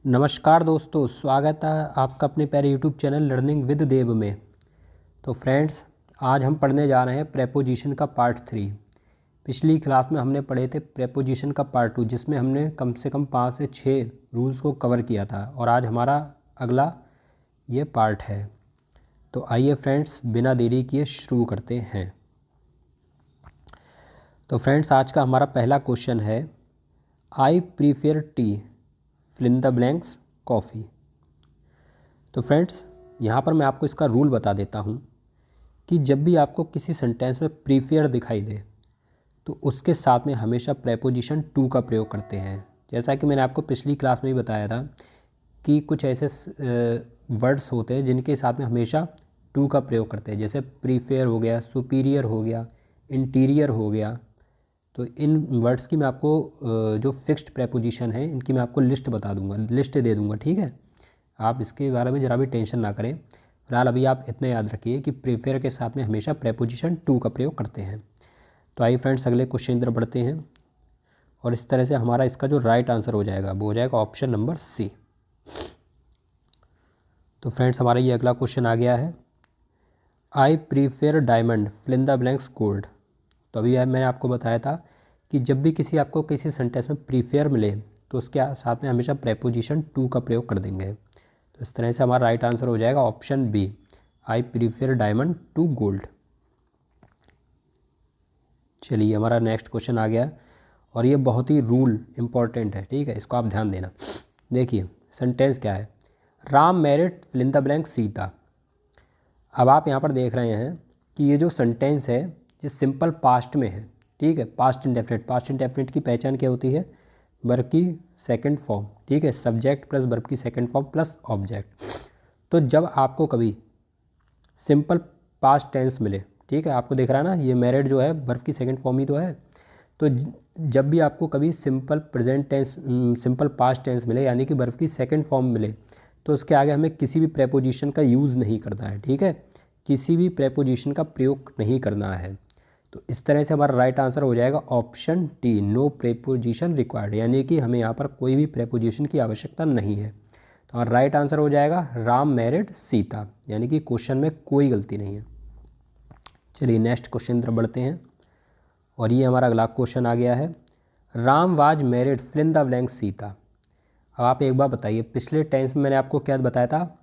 नमस्कार दोस्तों, स्वागत है आपका अपने प्यारे यूट्यूब चैनल लर्निंग विद देव में। तो फ्रेंड्स, आज हम पढ़ने जा रहे हैं प्रेपोजिशन का पार्ट 3। पिछली क्लास में हमने पढ़े थे प्रेपोजिशन का पार्ट 2, जिसमें हमने कम से कम 5 से 6 रूल्स को कवर किया था और आज हमारा अगला ये पार्ट है। तो आइए फ्रेंड्स, बिना देरी किए शुरू करते हैं। तो फ्रेंड्स, आज का हमारा पहला क्वेश्चन है, I prefer tea fill in the blanks coffee. तो फ्रेंड्स, यहाँ पर मैं आपको इसका रूल बता देता हूँ कि जब भी आपको किसी सेंटेंस में प्रीफर दिखाई दे तो उसके साथ में हमेशा प्रेपोजिशन टू का प्रयोग करते हैं। जैसा कि मैंने आपको पिछली क्लास में ही बताया था कि कुछ ऐसे वर्ड्स होते हैं जिनके साथ में हमेशा टू का प्रयोग करते हैं, जैसे प्रीफर हो गया, सुपीरियर हो गया, इंटीरियर हो गया। तो इन वर्ड्स की मैं आपको जो फिक्स्ड प्रेपोजिशन है इनकी मैं आपको लिस्ट बता दूंगा, लिस्ट दे दूंगा, ठीक है। आप इसके बारे में ज़रा भी टेंशन ना करें। फिलहाल अभी आप इतना याद रखिए कि प्रीफर के साथ में हमेशा प्रेपोजिशन टू का प्रयोग करते हैं। तो आइए फ्रेंड्स, अगले क्वेश्चन की तरफ बढ़ते हैं और इस तरह से हमारा इसका जो राइट आंसर हो जाएगा वो हो जाएगा ऑप्शन नंबर सी। तो फ्रेंड्स, हमारा ये अगला क्वेश्चन आ गया है, I prefer diamond fill in the blanks gold. तो अभी मैंने आपको बताया था कि जब भी आपको किसी सेंटेंस में प्रीफर मिले तो उसके साथ में हमेशा प्रेपोजिशन टू का प्रयोग कर देंगे। तो इस तरह से हमारा राइट आंसर हो जाएगा option B, I prefer diamond to gold. चलिए, हमारा नेक्स्ट क्वेश्चन आ गया और ये बहुत ही रूल इम्पॉर्टेंट है, ठीक है, इसको आप ध्यान देना। देखिए सेंटेंस क्या है, Ram married fill in the blank Sita. अब आप यहाँ पर देख रहे हैं कि ये जो सेंटेंस है ये सिंपल पास्ट में है, ठीक है, पास्ट इंडेफिनिट। पास्ट इंडेफिनिट की पहचान क्या होती है, वर्ब की सेकंड फॉर्म, ठीक है, सब्जेक्ट प्लस वर्ब की सेकंड फॉर्म प्लस ऑब्जेक्ट। तो जब आपको कभी सिंपल पास्ट टेंस मिले, ठीक है, आपको देख रहा है ना ये मैरिड जो है वर्ब की सेकंड फॉर्म ही तो है। तो जब भी आपको कभी simple present tense simple past tense मिले यानी कि वर्ब की सेकंड फॉर्म मिले तो उसके आगे हमें किसी भी प्रेपोजिशन का यूज़ नहीं करना है, ठीक है, किसी भी प्रेपोजिशन का प्रयोग नहीं करना है। तो इस तरह से हमारा राइट आंसर हो जाएगा option D, no preposition required, यानी कि हमें यहाँ पर कोई भी प्रेपोजिशन की आवश्यकता नहीं है। तो हमारा राइट आंसर हो जाएगा राम मैरिड सीता, यानी कि क्वेश्चन में कोई गलती नहीं है। चलिए नेक्स्ट क्वेश्चन तरफ बढ़ते हैं और ये हमारा अगला क्वेश्चन आ गया है, Ram was married fill in the blank Sita. अब आप एक बार बताइए, पिछले टेंस में मैंने आपको क्या बताया था,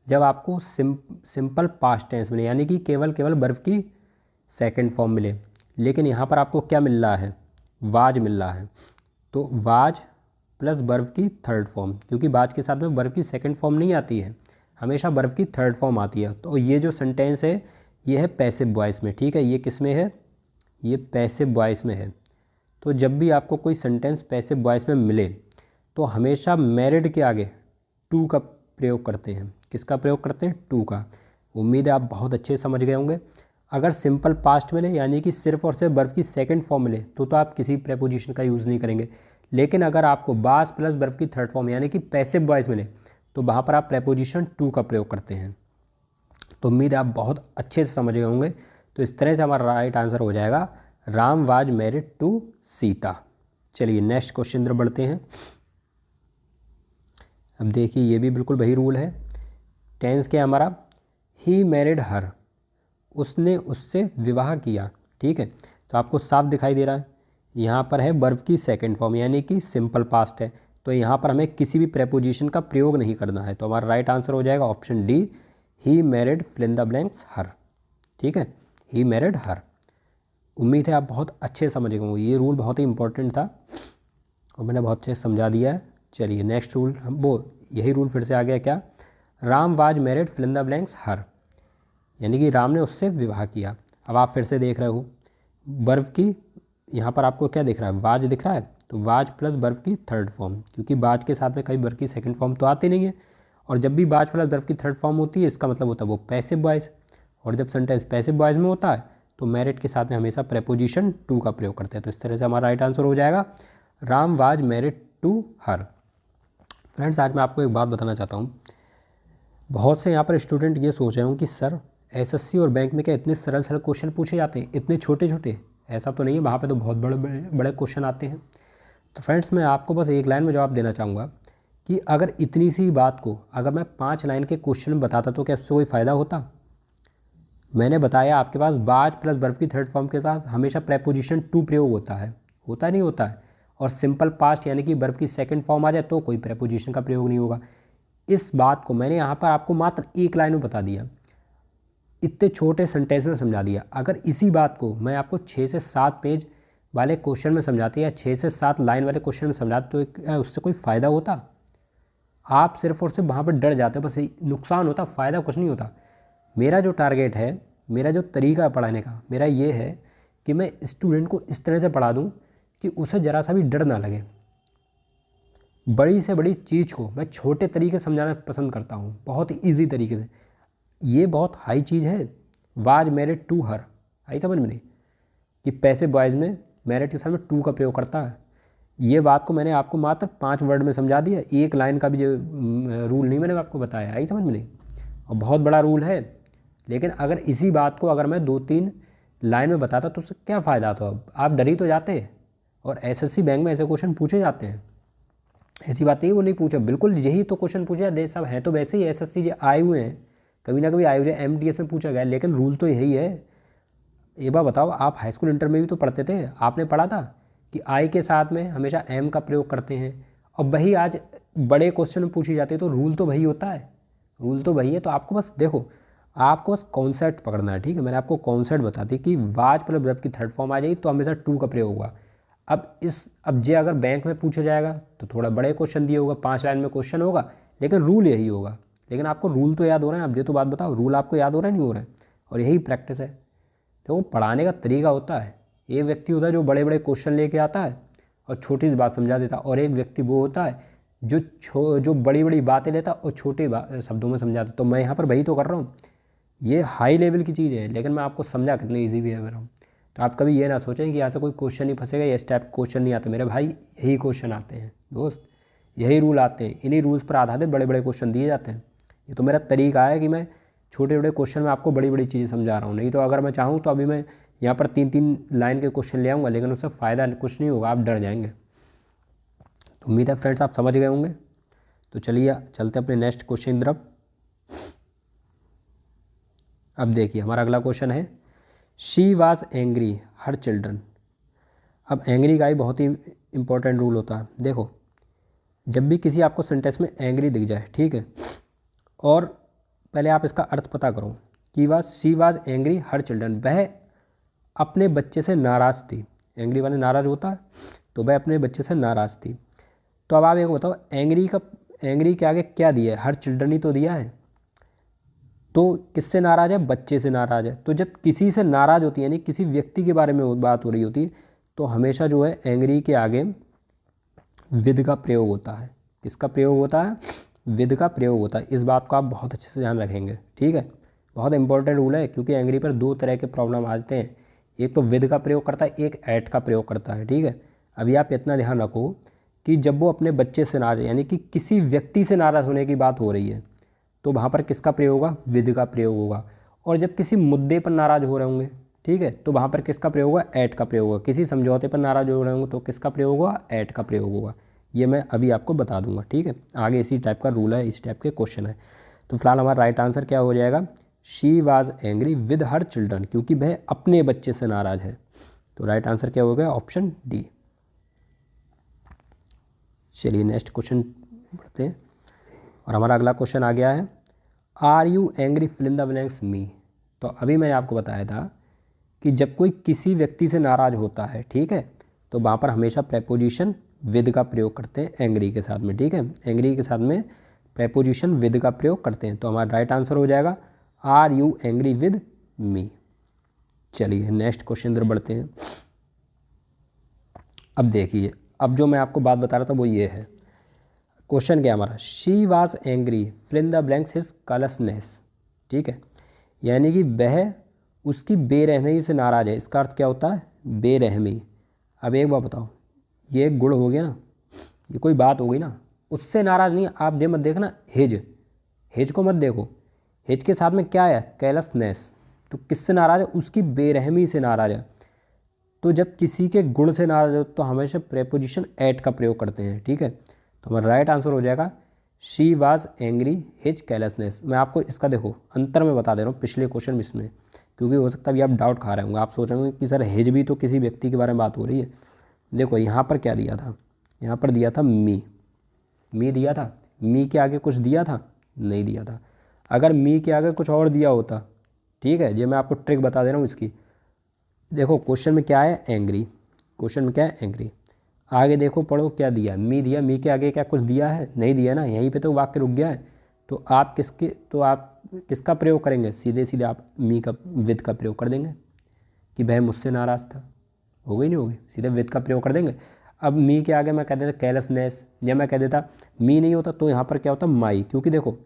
जब आपको सिंपल पास्ट टेंस मिले यानी कि केवल वर्ब की सेकंड फॉर्म मिले, लेकिन यहाँ पर आपको क्या मिल रहा है, वाज मिल रहा है। तो वाज प्लस वर्ब की थर्ड फॉर्म, क्योंकि वाज के साथ में वर्ब की सेकंड फॉर्म नहीं आती है, हमेशा वर्ब की थर्ड फॉर्म आती है। तो ये जो सेंटेंस है ये है पैसिव वॉइस में, ठीक है, ये किस में है, ये पैसिव वॉइस में है। तो जब भी आपको कोई सेंटेंस पैसिव वॉइस में मिले तो हमेशा मैरिड के आगे टू का प्रयोग करते हैं। किसका प्रयोग करते हैं, टू का। उम्मीद है आप बहुत अच्छे समझ गए होंगे। अगर सिंपल पास्ट मिले यानी कि सिर्फ और सिर्फ वर्ब की सेकंड फॉर्म मिले तो आप किसी प्रेपोजिशन का यूज़ नहीं करेंगे, लेकिन अगर आपको बास प्लस वर्ब की थर्ड फॉर्म यानी कि पैसिव वॉइस मिले तो वहाँ पर आप प्रेपोजिशन टू का प्रयोग करते हैं। तो उम्मीद है आप बहुत अच्छे से समझ गए होंगे। तो इस तरह से हमारा राइट आंसर हो जाएगा Ram was married to Sita. चलिए नेक्स्ट क्वेश्चन तरफ बढ़ते हैं। अब देखिए ये भी बिल्कुल वही रूल है। टेंस क्या हमारा, ही मैरिड हर, उसने उससे विवाह किया, ठीक है। तो आपको साफ दिखाई दे रहा है यहाँ पर है वर्ब की सेकंड फॉर्म यानी कि सिंपल पास्ट है, तो यहाँ पर हमें किसी भी प्रेपोजिशन का प्रयोग नहीं करना है। तो हमारा राइट आंसर हो जाएगा option D, he married fill in the blanks her, ठीक है, ही मैरिड हर। उम्मीद है आप बहुत अच्छे समझ गए, ये रूल बहुत ही इंपॉर्टेंट था और मैंने बहुत अच्छे से समझा दिया है। चलिए नेक्स्ट रूल, हम वो यही रूल फिर से आ गया क्या, Ram was married fill in the blanks her, यानी कि राम ने उससे विवाह किया। अब आप फिर से देख रहे हो वर्ब की, यहाँ पर आपको क्या दिख रहा है, वाज दिख रहा है, तो वाज प्लस वर्ब की थर्ड फॉर्म, क्योंकि वाज के साथ में कभी वर्ब की सेकंड फॉर्म तो आती नहीं है, और जब भी वाज प्लस वर्ब की थर्ड फॉर्म होती है इसका मतलब होता है वो पैसिव वॉइस, और जब सेंटेंस पैसिव वॉइस में होता है तो मैरिड के साथ में हमेशा प्रेपोजिशन टू का प्रयोग करते हैं। तो इस तरह से हमारा राइट आंसर हो जाएगा Ram was married to her. Friends, आज मैं आपको एक बात बताना चाहता हूँ, बहुत से यहाँ पर स्टूडेंट ये सोच रहे हों कि सर एसएससी और बैंक में क्या इतने सरल सरल क्वेश्चन पूछे जाते हैं, इतने छोटे छोटे? ऐसा तो नहीं है, वहाँ पे तो बहुत बड़े बड़े क्वेश्चन आते हैं। तो फ्रेंड्स, मैं आपको बस एक लाइन में जवाब देना चाहूँगा कि अगर इतनी सी बात को अगर मैं 5 लाइन के क्वेश्चन में बताता तो क्या उससे कोई फ़ायदा होता? मैंने बताया आपके पास वाज प्लस वर्ब की थर्ड फॉर्म के साथ हमेशा प्रेपोजिशन टू प्रयोग होता है नहीं होता है। और सिंपल पास्ट यानी कि वर्ब की सेकंड फॉर्म आ जाए तो कोई प्रेपोजिशन का प्रयोग नहीं होगा। इस बात को मैंने यहाँ पर आपको मात्र 1 लाइन में बता दिया, इतने छोटे सेंटेंस में समझा दिया। अगर इसी बात को मैं आपको 6 से 7 पेज वाले क्वेश्चन में समझाते या 6 से 7 लाइन वाले क्वेश्चन में समझाते तो उससे कोई फ़ायदा होता? आप सिर्फ और सिर्फ वहाँ पर डर जाते हो, बस नुकसान होता, फ़ायदा कुछ नहीं होता। मेरा जो टारगेट है, मेरा जो तरीका है पढ़ाने का, मेरा ये है कि मैं स्टूडेंट को इस तरह से पढ़ा दूँ कि उसे ज़रा सा भी डर ना लगे। बड़ी से बड़ी चीज़ को मैं छोटे तरीके से समझाना पसंद करता हूँ, बहुत ही ईजी तरीके से। ये बहुत हाई चीज़ है, वाज मैरिड टू हर, आई समझ में नहीं कि पैसे बॉयज़ में मैरिड के साथ में टू का प्रयोग करता है। ये बात को मैंने आपको मात्र 5 वर्ड में समझा दिया, 1 लाइन का भी जो रूल नहीं मैंने आपको बताया, आई समझ में नहीं। और बहुत बड़ा रूल है, लेकिन अगर इसी बात को अगर मैं 2-3 लाइन में बताता तो उससे क्या फ़ायदा था? अब आप डर ही तो जाते। और एसएससी बैंक में ऐसे क्वेश्चन पूछे जाते हैं, ऐसी बात नहीं वो नहीं पूछे, बिल्कुल यही तो क्वेश्चन पूछे जाते सब हैं तो वैसे ही एसएससी आए हुए हैं, कभी ना कभी आए हुए एमटीएस में पूछा गया, लेकिन रूल तो यही है। एक बार बताओ, आप हाई स्कूल इंटर में भी तो पढ़ते थे, आपने पढ़ा था कि आई के साथ में हमेशा एम का प्रयोग करते हैं, और वही आज बड़े क्वेश्चन में पूछी जाती है, तो रूल तो वही होता है, रूल तो वही है। तो आपको बस देखो, आपको बस कॉन्सेप्ट पकड़ना है, ठीक है। मैंने आपको कॉन्सेप्ट बता दी कि वाज प्लस वर्ब की थर्ड फॉर्म आ जाएगी तो हमेशा टू का प्रयोग होगा। अब जे अगर बैंक में पूछा जाएगा तो थोड़ा बड़े क्वेश्चन दिए होगा, 5 लाइन में क्वेश्चन होगा, लेकिन रूल यही होगा। लेकिन आपको रूल तो याद हो रहे हैं, अब ये तो बात बताओ, रूल आपको याद हो रहा है नहीं हो रहा है? और यही प्रैक्टिस है। तो वो पढ़ाने का तरीका होता है। एक व्यक्ति होता है जो बड़े बड़े क्वेश्चन लेके आता है और छोटी सी बात समझा देता है, और एक व्यक्ति वो होता है जो बड़ी बड़ी बातें लेता है और छोटे शब्दों में समझाता है। तो मैं यहाँ पर वही तो कर रहा हूँ, ये हाई लेवल की चीज़ है, लेकिन मैं आपको समझा कितनी ईजी भी है रहा हूँ। तो आप कभी ये ना सोचें कि यहाँ से कोई क्वेश्चन नहीं फंसेगा, या इस टाइप क्वेश्चन नहीं आते। मेरे भाई यही क्वेश्चन आते हैं दोस्त, यही रूल आते हैं, इन्हीं रूल्स पर आधारित बड़े बड़े क्वेश्चन दिए जाते हैं। ये तो मेरा तरीका है कि मैं छोटे बड़े क्वेश्चन में आपको बड़ी बड़ी चीज़ें समझा रहा हूँ। नहीं तो अगर मैं चाहूँ तो अभी मैं यहाँ पर 3-3 लाइन के क्वेश्चन ले आऊँगा, लेकिन उससे फ़ायदा कुछ नहीं होगा, आप डर जाएंगे। तो उम्मीद है फ्रेंड्स आप समझ गए होंगे। तो चलिए चलते अपने नेक्स्ट क्वेश्चन की तरफ। अब देखिए हमारा अगला क्वेश्चन है, she was angry her children. अब एंग्री का ही बहुत ही इंपॉर्टेंट रूल होता है। देखो, जब भी किसी आपको सेंटेंस में एंग्री दिख जाए, ठीक है, और पहले आप इसका अर्थ पता करो कि she was angry her children, वह अपने बच्चे से नाराज़ थी। एंग्री वाले नाराज़ होता है, तो वह अपने बच्चे से नाराज़ थी। तो अब आप एक बताओ, एंग्री के आगे क्या दिया है? हर चिल्ड्रन ही तो दिया है। तो किससे नाराज़ है? बच्चे से नाराज़ है। तो जब किसी से नाराज़ होती है, यानी किसी व्यक्ति के बारे में बात हो रही होती है, तो हमेशा जो है एंग्री के आगे विद का प्रयोग होता है। किसका प्रयोग होता है? विद का प्रयोग होता है। इस बात को आप बहुत अच्छे से ध्यान रखेंगे, ठीक है। बहुत इंपॉर्टेंट रूल है, क्योंकि एंग्री पर 2 तरह के प्रॉब्लम आते हैं, एक तो विद का प्रयोग करता है, एक एट का प्रयोग करता है, ठीक है। अभी आप इतना ध्यान रखो कि जब वो अपने बच्चे से नाराज़, यानी कि किसी व्यक्ति से नाराज़ होने की बात हो रही है, तो वहाँ पर किसका प्रयोग होगा? विद का प्रयोग होगा। और जब किसी मुद्दे पर नाराज़ हो रहे होंगे, ठीक है, तो वहाँ पर किसका प्रयोग होगा? एट का प्रयोग होगा। किसी समझौते पर नाराज़ हो रहे होंगे तो किसका प्रयोग होगा? एट का प्रयोग होगा। ये मैं अभी आपको बता दूंगा, ठीक है। आगे इसी टाइप का रूल है, इस टाइप के क्वेश्चन है। तो फिलहाल हमारा राइट आंसर क्या हो जाएगा? She was angry with her children, क्योंकि वह अपने बच्चे से नाराज़ है। तो राइट आंसर क्या हो गया? Option D. चलिए नेक्स्ट क्वेश्चन पढ़ते हैं, और हमारा अगला क्वेश्चन आ गया है, are you angry fill in the blanks me. तो अभी मैंने आपको बताया था कि जब कोई किसी व्यक्ति से नाराज़ होता है, ठीक है, तो वहाँ पर हमेशा प्रेपोजिशन विद का प्रयोग करते हैं एंग्री के साथ में, ठीक है। एंग्री के साथ में प्रेपोजिशन विद का प्रयोग करते हैं। तो हमारा राइट आंसर हो जाएगा are you angry with me. चलिए नेक्स्ट क्वेश्चन तरफ बढ़ते हैं। अब देखिए, अब जो मैं आपको बात बता रहा था वो ये है। क्वेश्चन क्या हमारा? She was angry fill in the blanks his callousness, ठीक है, यानी कि वह उसकी बेरहमी से नाराज़ है। इसका अर्थ क्या होता है? बेरहमी। अब एक बार बताओ, ये एक गुण हो गया ना, ये कोई बात हो गई ना, उससे नाराज़ नहीं। आप ये मत देखना हिज को मत देखो, हिज के साथ में क्या है? कैलसनेस। तो किससे नाराज़ है? उसकी बेरहमी से नाराज़ है। तो जब किसी के गुण से नाराज़ हो तो हमेशा प्रेपोजिशन एट का प्रयोग करते हैं, ठीक है। तो हमारा राइट आंसर हो जाएगा she was angry his carelessness. मैं आपको इसका देखो अंतर में बता दे रहा हूँ पिछले क्वेश्चन में इसमें, क्योंकि हो सकता है अभी आप डाउट खा रहे होंगे, आप सोच रहे होंगे कि सर हिज भी तो किसी व्यक्ति के बारे में बात हो रही है। देखो यहाँ पर क्या दिया था, यहाँ पर दिया था मी दिया था, मी के आगे कुछ दिया था, नहीं दिया था। अगर मी के आगे कुछ और दिया होता, ठीक है, ये मैं आपको ट्रिक बता दे रहा हूँ इसकी। देखो क्वेश्चन में क्या है, एंग्री, क्वेश्चन में क्या है, एंग्री। आगे देखो पढ़ो क्या दिया, मी दिया, मी के आगे क्या कुछ दिया है, नहीं दिया ना, यहीं पे तो वाक्य रुक गया है। तो आप किसका प्रयोग करेंगे, सीधे सीधे आप मी का विद का प्रयोग कर देंगे कि वह मुझसे नाराज़ था। हो गई नहीं होगी, सीधे विद का प्रयोग कर देंगे। अब मी के आगे मैं कह देता केयरलेसनेस, या मैं कह देता मी नहीं होता तो यहाँ पर क्या होता माई, क्योंकि देखो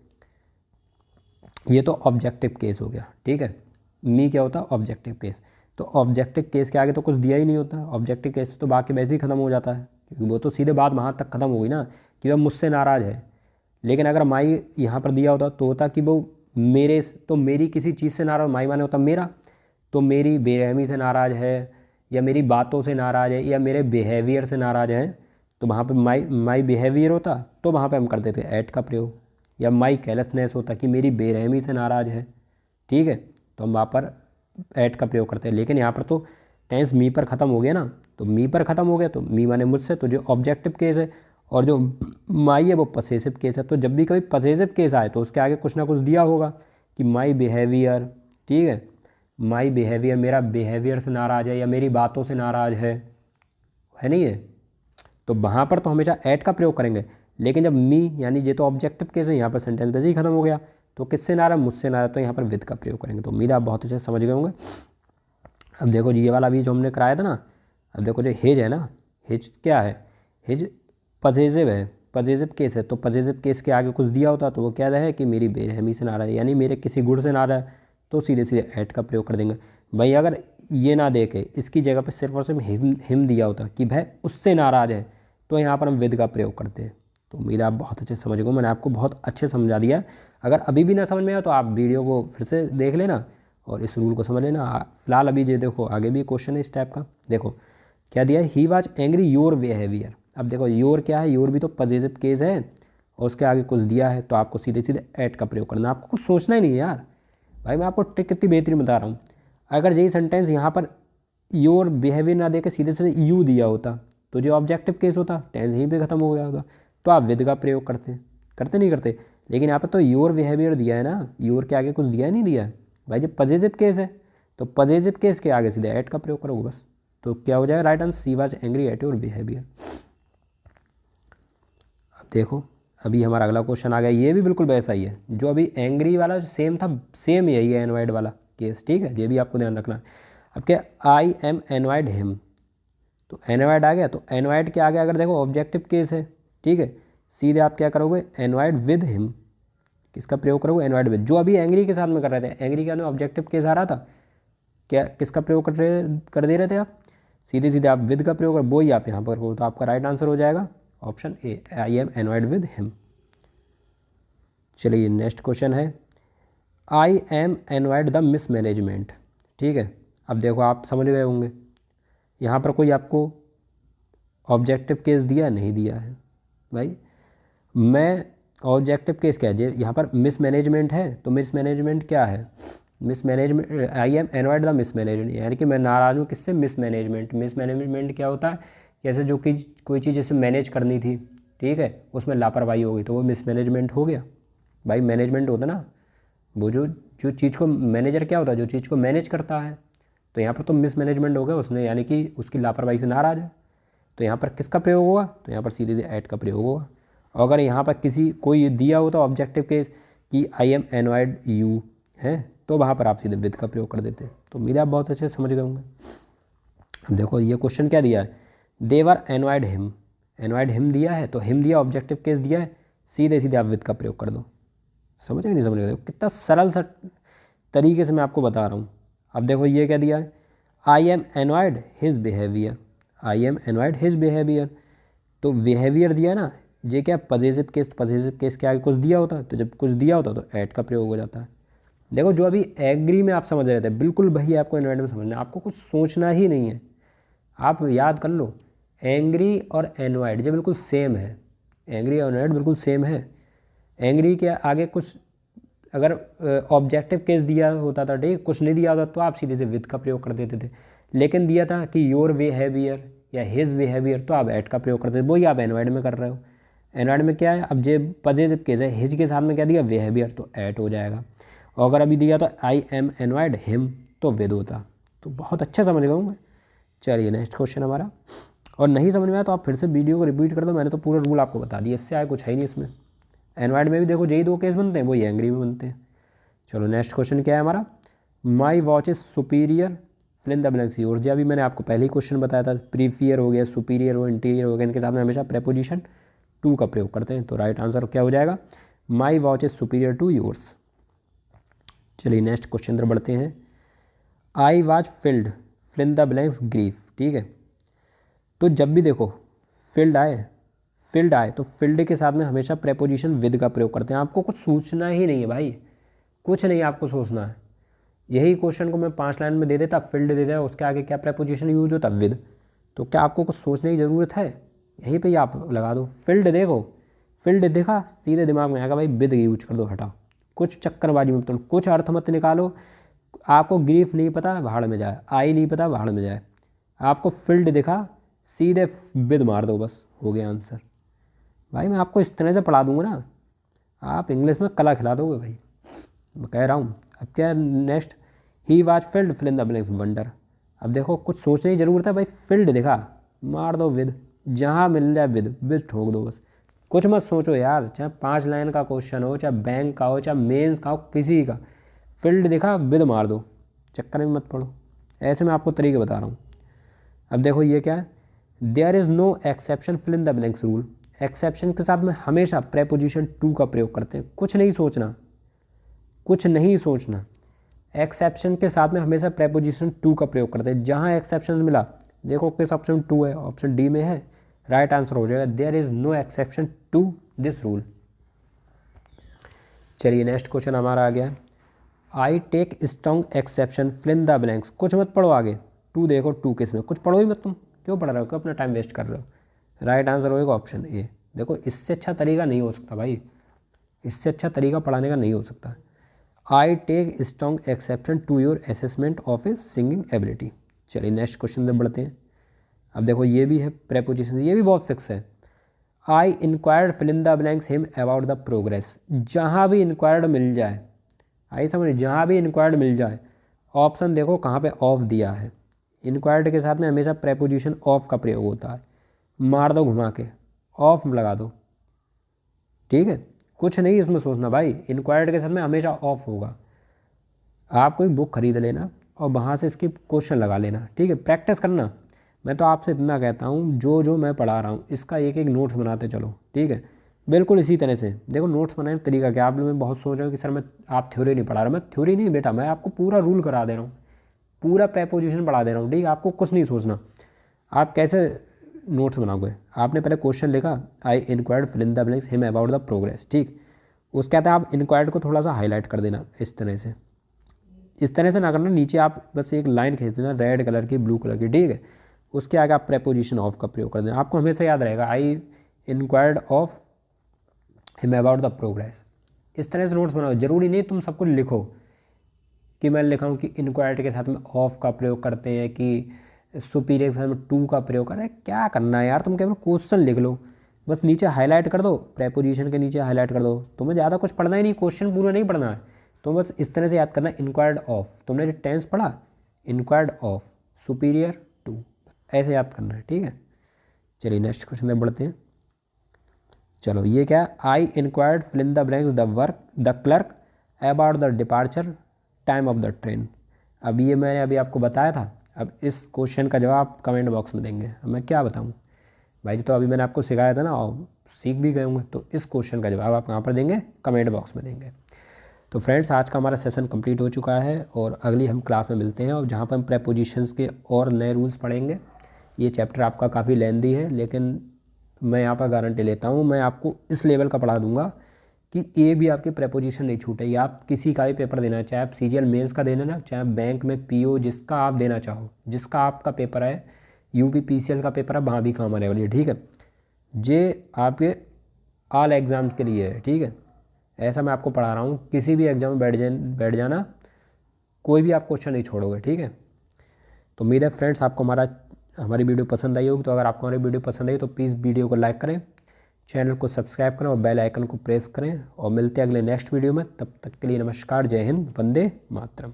ये तो ऑब्जेक्टिव केस हो गया, ठीक है। मी क्या होता ऑब्जेक्टिव केस, तो ऑब्जेक्टिव केस के आगे तो कुछ दिया ही नहीं होता, ऑब्जेक्टिव केस तो बाकी वैसे ही ख़त्म हो जाता है, क्योंकि वो तो सीधे बात वहाँ तक ख़त्म हो गई ना कि वह मुझसे नाराज़ है। लेकिन अगर माई यहाँ पर दिया होता तो होता कि वो मेरी किसी चीज़ से नाराज़, माई माने होता मेरा, तो मेरी बेरहमी से नाराज़ है, या मेरी बातों से नाराज़ है, या मेरे बिहेवियर से नाराज़ है, तो वहाँ पे माई बिहेवियर होता, तो वहाँ पे हम करते थे ऐट का प्रयोग। या माई केयरलेसनेस होता कि मेरी बेरहमी से नाराज़ है, ठीक है, तो हम वहाँ पर ऐट का प्रयोग करते हैं। लेकिन यहाँ पर तो टेंस मी पर ख़त्म हो गया ना, तो मी पर ख़त्म हो गया, तो मी माने मुझसे, तो जो ऑब्जेक्टिव केस है, और जो माई है वो पसेसिव केस है। तो जब भी कभी पसेसिव केस आए तो उसके आगे कुछ ना कुछ दिया होगा कि माई बिहेवियर, ठीक है, माई बिहेवियर, मेरा बिहेवियर से नाराज़ है, या मेरी बातों से नाराज़ है नहीं है, तो वहाँ पर तो हमेशा ऐट का प्रयोग करेंगे। लेकिन जब मी यानी ये तो ऑब्जेक्टिव केस है, यहाँ पर सेंटेंस वैसे ही खत्म हो गया, तो किससे नाराज़, मुझसे नाराज़, तो यहाँ पर विद का प्रयोग करेंगे। तो उम्मीद आप बहुत अच्छे से समझ गए होंगे। अब देखो जी ये वाला भी जो हमने कराया था ना, अब देखो जो हिज है ना, हिज क्या है, हिज पजेसिव है, पजेसिव केस है, तो पजेसिव केस के आगे कुछ दिया होता तो वो क्या है कि मेरी बेरहमी से नाराज़ है, यानी मेरे किसी गुण से नाराज़ है, तो सीधे सीधे ऐट का प्रयोग कर देंगे। भाई अगर ये ना दे के इसकी जगह पर सिर्फ और सिर्फ हिम दिया होता कि वह उससे नाराज़ है, तो यहाँ पर हम विद का प्रयोग करते हैं। तो उम्मीद आप बहुत अच्छे समझ गए, मैंने आपको बहुत अच्छे समझा दिया। अगर अभी भी ना समझ में आया तो आप वीडियो को फिर से देख लेना और इस रूल को समझ लेना। फिलहाल अभी ये देखो आगे भी क्वेश्चन है इस टाइप का। देखो क्या दिया है, he was angry your behaviour. अब देखो योर क्या है, योर भी तो पजेसिव केस है और उसके आगे कुछ दिया है, तो आपको सीधे सीधे ऐट का प्रयोग करना, आपको कुछ सोचना ही नहीं है यार। भाई मैं आपको ट्रिक कितनी बेहतरीन बता रहा हूँ। अगर यही सेंटेंस यहाँ पर योर बिहेवियर ना देकर सीधे सीधे यू दिया होता, तो जो ऑब्जेक्टिव केस होता टेंस यहीं पे ख़त्म हो गया होता, तो आप विद का प्रयोग करते नहीं करते। लेकिन यहाँ पर तो योर बिहेवियर दिया है ना, योर के आगे कुछ दिया है नहीं दिया है। भाई जब पजेसिव केस है तो पजेसिव केस के आगे सीधे ऐट का प्रयोग करोगे बस, तो क्या हो जाएगा, right answer she was angry at your behaviour. अब देखो अभी हमारा अगला क्वेश्चन आ गया, ये भी बिल्कुल वैसा ही है जो अभी एंग्री वाला सेम था, सेम यही है एनवाइड वाला केस, ठीक है, ये भी आपको ध्यान रखना है। अब क्या, आई एम एनवाइड हिम, तो एनवाइड आ गया, तो एनवाइड के आगे अगर देखो ऑब्जेक्टिव केस है, ठीक है, सीधे आप क्या करोगे, एनवाइड विद हिम, किसका प्रयोग करोगे, एनवाइड विद। जो अभी एंग्री के साथ में कर रहे थे, एंग्री के अंदर ऑब्जेक्टिव केस आ रहा था, क्या किसका प्रयोग कर दे रहे थे आप, सीधे सीधे आप विद का प्रयोग कर, वो ही आप यहाँ पर करो, तो आपका राइट आंसर हो जाएगा option A, I am envied with him. चलिए नेक्स्ट क्वेश्चन है, I am envied the mismanagement, ठीक है। अब देखो आप समझ गए होंगे, यहाँ पर कोई आपको ऑब्जेक्टिव केस दिया नहीं दिया है। भाई मैं ऑब्जेक्टिव केस क्या है, यहाँ पर मिसमैनेजमेंट है, तो मिसमैनेजमेंट क्या है, mismanagement, I am envied the mismanagement, यानी कि मैं नाराज़ हूँ किससे, मिसमैनेजमेंट। मिसमैनेजमेंट क्या होता है, जैसे जो कि कोई चीज़ जैसे मैनेज करनी थी, ठीक है, उसमें लापरवाही हो गई तो वो मिसमैनेजमेंट हो गया। भाई मैनेजमेंट होता ना, वो जो चीज़ को मैनेजर क्या होता है, जो चीज़ को मैनेज करता है, तो यहाँ पर तो मिसमैनेजमेंट हो गया उसने, यानी कि उसकी लापरवाही से नाराज़ है, तो यहाँ पर किसका प्रयोग होगा, तो यहाँ पर सीधे सीधे ऐट का प्रयोग होगा। और अगर यहाँ पर कोई दिया होता ऑब्जेक्टिव केस कि आई एम एनवाइड यू है, तो वहाँ पर आप सीधे विद का प्रयोग कर देते। तो उम्मीद आप बहुत अच्छे से समझ गए होंगे। अब देखो ये क्वेश्चन क्या दिया है, देवर एनवाइड हिम, एनवाइड हिम दिया है, तो हिम दिया, ऑब्जेक्टिव केस दिया है, सीधे सीधे आप विद का प्रयोग कर दो। समझ गए नहीं समझ गए, कितना सरल सा तरीके से मैं आपको बता रहा हूँ। अब देखो ये क्या दिया है, I am envied his behaviour, I am envied his behaviour, तो बिहेवियर दिया ना, ये क्या पजेसिव केस, पजेसिव केस के आगे कुछ दिया होता, तो जब कुछ दिया होता तो ऐट का प्रयोग हो जाता है। देखो जो अभी एग्री में आप समझ रहे थे, बिल्कुल वही आपको एनवाइड में समझना है, आपको कुछ सोचना ही नहीं है। आप याद कर लो, एंग्री और एनवाइड ये बिल्कुल सेम है। एंग्री और अनॉयड बिल्कुल सेम है। एंग्री के आगे कुछ अगर ऑब्जेक्टिव केस दिया होता था, ठीक, कुछ नहीं दिया होता तो आप सीधे से विद का प्रयोग कर देते थे, लेकिन दिया था कि योर बिहेवियर या हिज बिहेवियर तो आप एट का प्रयोग करते थे। वही आप एनवायड में कर रहे हो। एनवायड में क्या है, अब जे पॉजिटिव केस है, हिज के साथ में क्या दिया, बिहेवियर, तो एट हो जाएगा। और अगर अभी दिया था आई एम एनवायड हिम तो विद होता। तो बहुत अच्छा समझ गया हूँ मैं। चलिए नेक्स्ट क्वेश्चन हमारा, और नहीं समझ में आया तो आप फिर से वीडियो को रिपीट कर दो, मैंने तो पूरा रूल आपको बता दिया, इससे आया कुछ है नहीं इसमें। एनवायड में भी देखो यही 2 केस बनते हैं, वही एंग्री में बनते हैं। चलो नेक्स्ट क्वेश्चन क्या है हमारा, my watch is superior fill in the blanks yours. जी अभी मैंने आपको पहले ही क्वेश्चन बताया था, प्रीफियर हो गया, सुपीरियर हो, इंटीरियर हो गया, इनके साथ में हमेशा प्रेपोजिशन टू का प्रयोग करते हैं। तो राइट आंसर क्या हो जाएगा, my watch is superior to yours. चलिए नेक्स्ट क्वेश्चन तरफ बढ़ते हैं। I was filled fill in the blanks grief. ठीक है, तो जब भी देखो फिल्ड आए तो फिल्ड के साथ में हमेशा प्रेपोजिशन विद का प्रयोग करते हैं। आपको कुछ सोचना ही नहीं है भाई, कुछ नहीं आपको सोचना है। यही क्वेश्चन को मैं 5 लाइन में दे देता, फील्ड दे देता, उसके आगे क्या प्रेपोजिशन यूज होता, विद। तो क्या आपको कुछ सोचने की ज़रूरत है, यहीं पे ही आप लगा दो। फील्ड देखो, फील्ड देखा सीधे दिमाग में आएगा भाई विद यूज कर दो, हटाओ, कुछ चक्करबाजी में तुम कुछ अर्थ मत निकालो। आपको ग्रीफ नहीं पता भाड़ में जाए, आई नहीं पता भाड़ में जाए, आपको फील्ड दिखा सीधे विद मार दो, बस हो गया आंसर। भाई मैं आपको इस तरह से पढ़ा दूंगा ना, आप इंग्लिश में कला खिला दोगे भाई, मैं कह रहा हूँ। अब क्या next, he was filled fill in the blanks wonder. अब देखो कुछ सोचने की ज़रूरत है भाई, फील्ड दिखा मार दो विद, जहाँ मिल जाए विद ठोक दो बस, कुछ मत सोचो यार। चाहे 5 लाइन का क्वेश्चन हो, चाहे बैंक का हो, चाहे मेंस का हो, किसी का, फील्ड दिखा विद मार दो, चक्कर में मत पड़ो। ऐसे मैं आपको तरीके बता रहा हूँ। अब देखो ये क्या है, there is no exception fill in the blanks rule. Exception के साथ में हमेशा प्रेपोजिशन टू का प्रयोग करते हैं, कुछ नहीं सोचना, कुछ नहीं सोचना। एक्सेप्शन के साथ में हमेशा प्रेपोजिशन टू का प्रयोग करते हैं। जहाँ एक्सेप्शन मिला, देखो किस ऑप्शन टू है, ऑप्शन डी में है, राइट आंसर हो जाएगा, there is no exception to this rule. चलिए नेक्स्ट क्वेश्चन हमारा आ गया, I take strong exception fill in the blanks. कुछ मत पढ़ो आगे, टू देखो, टू किस में, कुछ पढ़ो ही मत, तुम क्यों पढ़ रहे हो, क्यों अपना टाइम वेस्ट कर रहे हो। राइट आंसर होएगा ऑप्शन ए। देखो इससे अच्छा तरीका नहीं हो सकता भाई, इससे अच्छा तरीका पढ़ाने का नहीं हो सकता। I take strong exception to your assessment of a singing ability. चलिए नेक्स्ट क्वेश्चन में बढ़ते हैं। अब देखो ये भी है प्रेपोजिशन, ये भी बहुत फिक्स है। I inquired fill in the blanks him about the progress. जहाँ भी इंक्वायर्ड मिल जाए, आई समझ, जहाँ भी इंक्वायर्ड मिल जाए, ऑप्शन देखो कहाँ पे ऑफ दिया है। इंक्वायर्ड के साथ में हमेशा प्रेपोजिशन ऑफ का प्रयोग होता है, मार दो घुमा के, ऑफ लगा दो, ठीक है, कुछ नहीं इसमें सोचना भाई, इंक्वायर्ड के साथ में हमेशा ऑफ होगा। आप कोई बुक खरीद लेना और वहाँ से इसकी क्वेश्चन लगा लेना, ठीक है, प्रैक्टिस करना। मैं तो आपसे इतना कहता हूँ, जो जो मैं पढ़ा रहा हूँ इसका एक एक नोट्स बनाते चलो, ठीक है, बिल्कुल इसी तरह से। देखो नोट्स बनाने का तरीका क्या, आप लोग में बहुत सोच रहे हो कि सर मैं, आप थ्योरी नहीं पढ़ा रहा, मैं थ्योरी नहीं बेटा, मैं आपको पूरा रूल करा दे रहा हूँ, पूरा प्रेपोजिशन पढ़ा दे रहा हूँ, ठीक है, आपको कुछ नहीं सोचना। आप कैसे नोट्स बनाओगे, आपने पहले क्वेश्चन लिखा, I inquired fill in the blanks him about the progress, ठीक, उसके बाद आप इंक्वायर्ड को थोड़ा सा हाईलाइट कर देना, इस तरह से ना करना, नीचे आप बस एक लाइन खींच देना रेड कलर की, ब्लू कलर की, ठीक है, उसके आगे आप प्रेपोजिशन ऑफ का प्रयोग कर देना, आपको हमेशा याद रहेगा, आई inquired of him about the progress. इस तरह से नोट्स बनाओ, जरूरी नहीं तुम सब कुछ लिखो कि मैं लिखा हूँ कि इंक्वायर्ड के साथ में ऑफ का प्रयोग करते हैं, कि सुपीरियर के साथ में टू का प्रयोग करें, क्या करना है यार, तुम केवल क्वेश्चन लिख लो, बस नीचे हाईलाइट कर दो, प्रेपोजिशन के नीचे हाईलाइट कर दो, तुम्हें ज़्यादा कुछ पढ़ना ही नहीं, क्वेश्चन पूरा नहीं पढ़ना है, तो बस इस तरह से याद करना, इंक्वायर्ड ऑफ, तुमने जो टेंस पढ़ा, इंक्वायर्ड ऑफ सुपीरियर टू, ऐसे याद करना है, ठीक है। चलिए नेक्स्ट क्वेश्चन में बढ़ते हैं। चलो ये क्या, I inquired fill in the blanks the clerk about the departure time of the train. अब ये मैंने अभी आपको बताया था, अब इस क्वेश्चन का जवाब कमेंट बॉक्स में देंगे। अब मैं क्या बताऊँ भाई, तो अभी मैंने आपको सिखाया था ना और सीख भी गए होंगे, तो इस क्वेश्चन का जवाब आप कहाँ पर देंगे, कमेंट बॉक्स में देंगे। तो फ्रेंड्स आज का हमारा सेशन कंप्लीट हो चुका है और अगली हम क्लास में मिलते हैं, और जहाँ पर हम प्रेपोजिशंस के और नए रूल्स पढ़ेंगे। ये चैप्टर आपका काफ़ी लेंदी है, लेकिन मैं यहाँ पर गारंटी लेता हूँ, मैं आपको इस लेवल का पढ़ा दूंगा कि ये भी आपकी प्रेपोजिशन नहीं छूटेगी। आप किसी का भी पेपर देना, चाहे आप सीजीएल मेंस का देना ना, चाहे बैंक में पीओ, जिसका आप देना चाहो, जिसका आपका पेपर है, यूपी पीसीएल का पेपर है, वहाँ भी काम आने वाली है, ठीक है। जे आपके ऑल एग्ज़ाम के लिए है, ठीक है। ऐसा मैं आपको पढ़ा रहा हूँ, किसी भी एग्ज़ाम में बैठ जाना, कोई भी आप क्वेश्चन नहीं छोड़ोगे, ठीक है। तो उम्मीद है फ्रेंड्स आपको हमारी वीडियो पसंद आई होगी। तो अगर आपको हमारी वीडियो पसंद आई तो प्लीज़ वीडियो को लाइक करें, चैनल को सब्सक्राइब करें और बेल आइकन को प्रेस करें, और मिलते हैं अगले नेक्स्ट वीडियो में। तब तक के लिए नमस्कार, जय हिंद, वंदे मातरम।